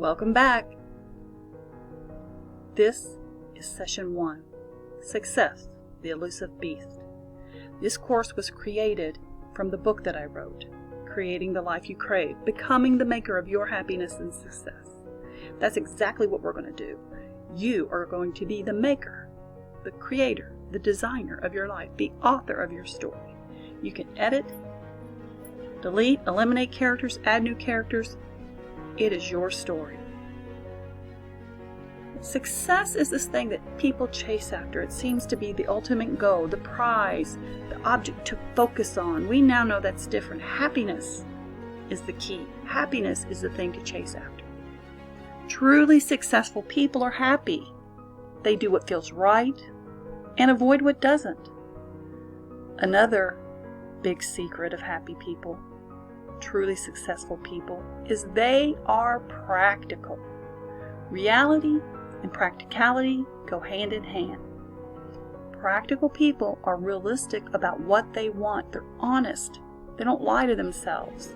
Welcome back. This is Session 1, Success, the Elusive Beast. This course was created from the book that I wrote, Creating the Life You Crave, Becoming the Maker of Your Happiness and Success. That's exactly what we're going to do. You are going to be the maker, the creator, the designer of your life, the author of your story. You can edit, delete, eliminate characters, add new characters. It is your story. Success is this thing that people chase after. It seems to be the ultimate goal, the prize, the object to focus on. We now know that's different. Happiness is the key. Happiness is the thing to chase after. Truly successful people are happy. They do what feels right and avoid what doesn't. Another big secret of happy people, truly successful people, is they are practical. Reality and practicality go hand in hand. Practical people are realistic about what they want. They're honest. They don't lie to themselves.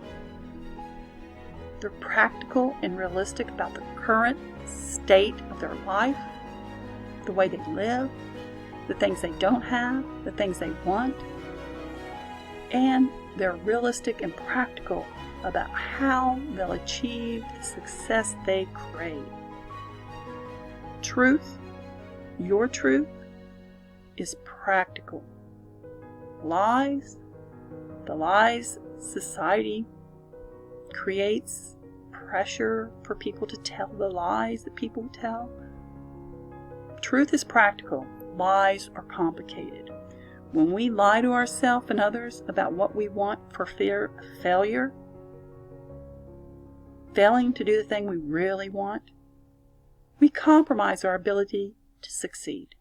They're practical and realistic about the current state of their life, the way they live, the things they don't have, the things they want. And they're realistic and practical about how they'll achieve the success they crave. Truth, your truth, is practical. Lies, the lies society creates pressure for people to tell the lies that people tell. Truth is practical. Lies are complicated. When we lie to ourselves and others about what we want for fear of failure, failing to do the thing we really want, we compromise our ability to succeed.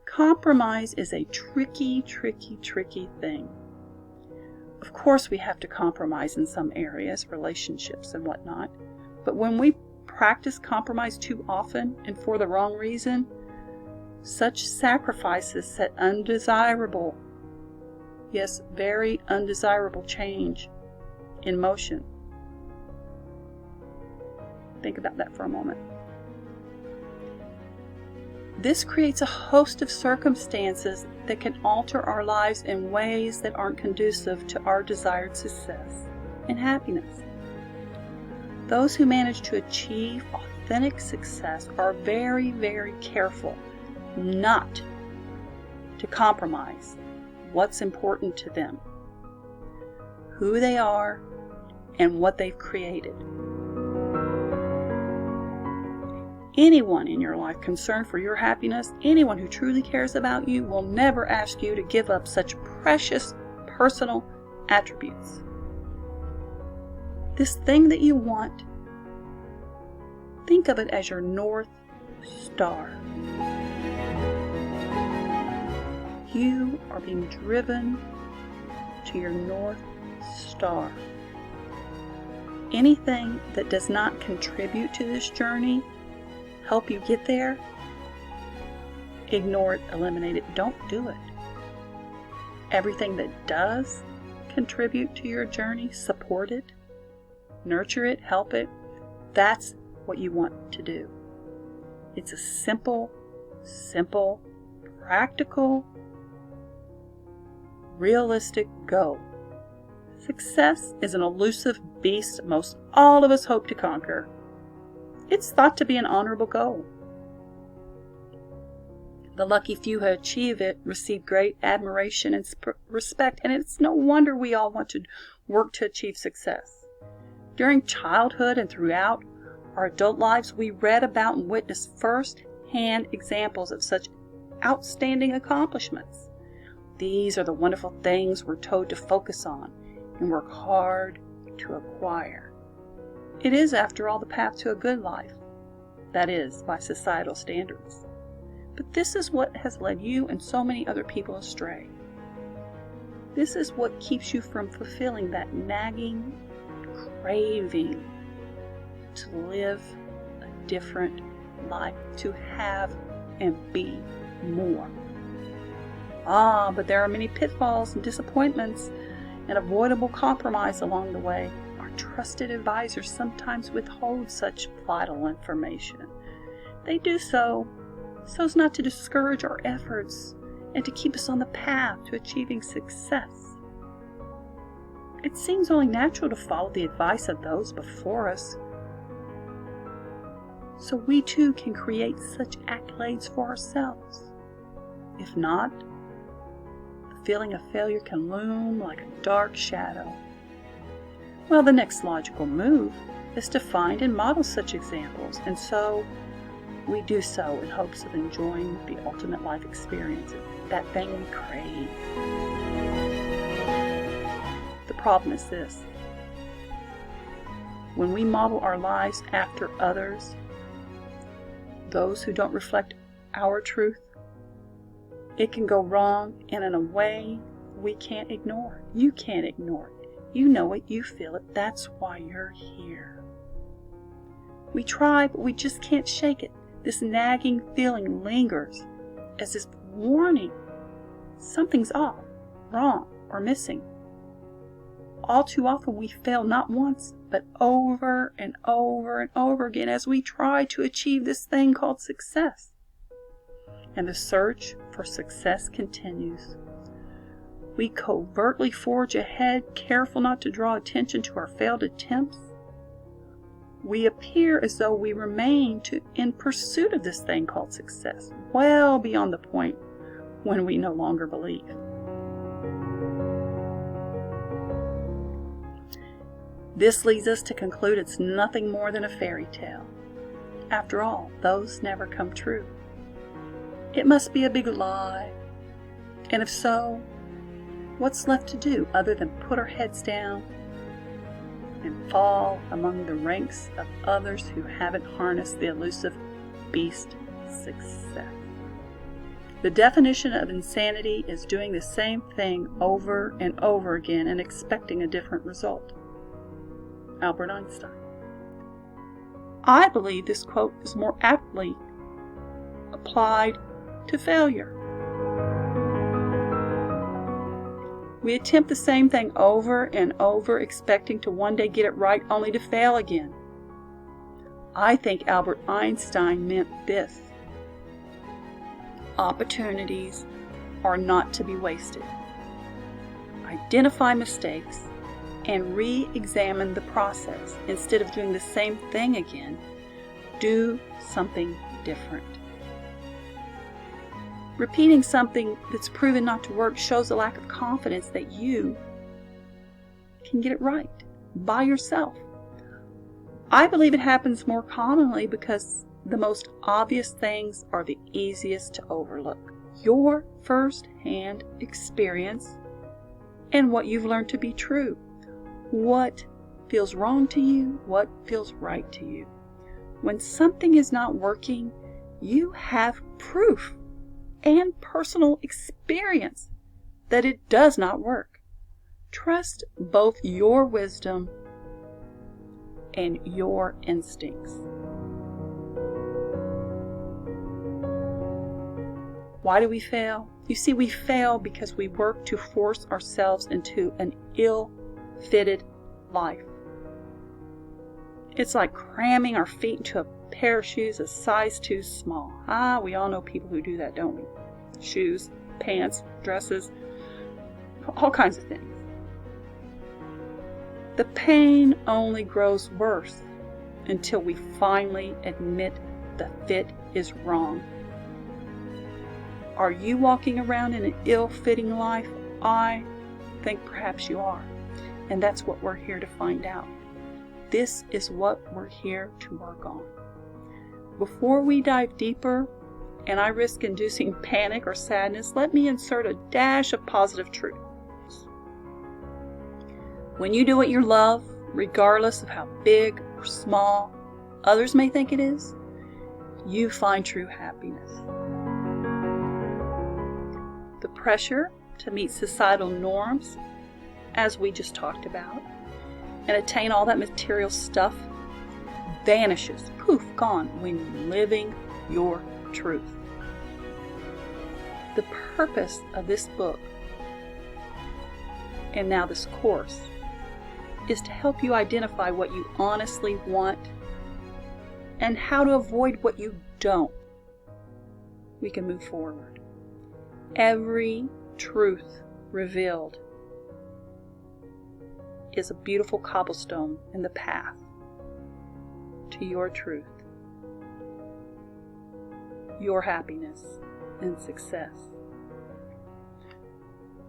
Compromise is a tricky thing. Of course, we have to compromise in some areas, relationships and whatnot, but when we practice compromise too often and for the wrong reason, such sacrifices set undesirable, yes, very undesirable change in motion. Think about that for a moment. This creates a host of circumstances that can alter our lives in ways that aren't conducive to our desired success and happiness. Those who manage to achieve authentic success are very careful not to compromise what's important to them, who they are, and what they've created. Anyone in your life concerned for your happiness, anyone who truly cares about you, will never ask you to give up such precious personal attributes. This thing that you want, think of it as your North Star. You are being driven to your North Star. Anything that does not contribute to this journey, help you get there, ignore it, eliminate it, don't do it. Everything that does contribute to your journey, support it, nurture it, help it, that's what you want to do. It's a simple, practical, realistic goal. Success is an elusive beast most all of us hope to conquer. It's thought to be an honorable goal. The lucky few who achieve it receive great admiration and respect, and it's no wonder we all want to work to achieve success. During childhood and throughout our adult lives, we read about and witnessed first-hand examples of such outstanding accomplishments. These are the wonderful things we're told to focus on and work hard to acquire. It is, after all, the path to a good life. That is, by societal standards. But this is what has led you and so many other people astray. This is what keeps you from fulfilling that nagging craving to live a different life, to have and be more. But there are many pitfalls and disappointments and avoidable compromise along the way. Our trusted advisors sometimes withhold such vital information. They do so as not to discourage our efforts and to keep us on the path to achieving success. It seems only natural to follow the advice of those before us, so we too can create such accolades for ourselves. If not, the feeling of failure can loom like a dark shadow. Well, the next logical move is to find and model such examples, and so we do so in hopes of enjoying the ultimate life experience, that thing we crave. The problem is this: when we model our lives after others, those who don't reflect our truth, it can go wrong, and in a way we can't ignore. You can't ignore it. You know it, you feel it, that's why you're here. We try, but we just can't shake it. This nagging feeling lingers as this warning. Something's off, wrong, or missing. All too often we fail not once, but over and over and over again as we try to achieve this thing called success. And the search for success continues. We covertly forge ahead, careful not to draw attention to our failed attempts. We appear as though we remain in pursuit of this thing called success, well beyond the point when we no longer believe. This leads us to conclude it's nothing more than a fairy tale. After all, those never come true. It must be a big lie. And if so, what's left to do other than put our heads down and fall among the ranks of others who haven't harnessed the elusive beast success? The definition of insanity is doing the same thing over and over again and expecting a different result. Albert Einstein. I believe this quote is more aptly applied to failure. We attempt the same thing over and over, expecting to one day get it right, only to fail again. I think Albert Einstein meant this: opportunities are not to be wasted. Identify mistakes and re-examine the process. Instead of doing the same thing again, do something different. Repeating something that's proven not to work shows a lack of confidence that you can get it right by yourself. I believe it happens more commonly because the most obvious things are the easiest to overlook. Your first-hand experience and what you've learned to be true. What feels wrong to you, what feels right to you. When something is not working, you have proof and personal experience that it does not work. Trust both your wisdom and your instincts. Why do we fail? You see, we fail because we work to force ourselves into an ill-fitted life. It's like cramming our feet into a pair of shoes a size too small. We all know people who do that, don't we? Shoes, pants, dresses, all kinds of things. The pain only grows worse until we finally admit the fit is wrong. Are you walking around in an ill-fitting life? I think perhaps you are. And that's what we're here to find out. This is what we're here to work on. Before we dive deeper, and I risk inducing panic or sadness, let me insert a dash of positive truth. When you do what you love, regardless of how big or small others may think it is, you find true happiness. The pressure to meet societal norms, as we just talked about, and attain all that material stuff vanishes, poof, gone, when you're living your truth. The purpose of this book, and now this course, is to help you identify what you honestly want and how to avoid what you don't. We can move forward. Every truth revealed is a beautiful cobblestone in the path to your truth, your happiness and success.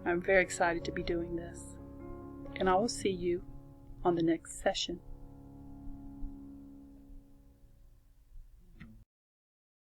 I'm very excited to be doing this, and I will see you on the next session.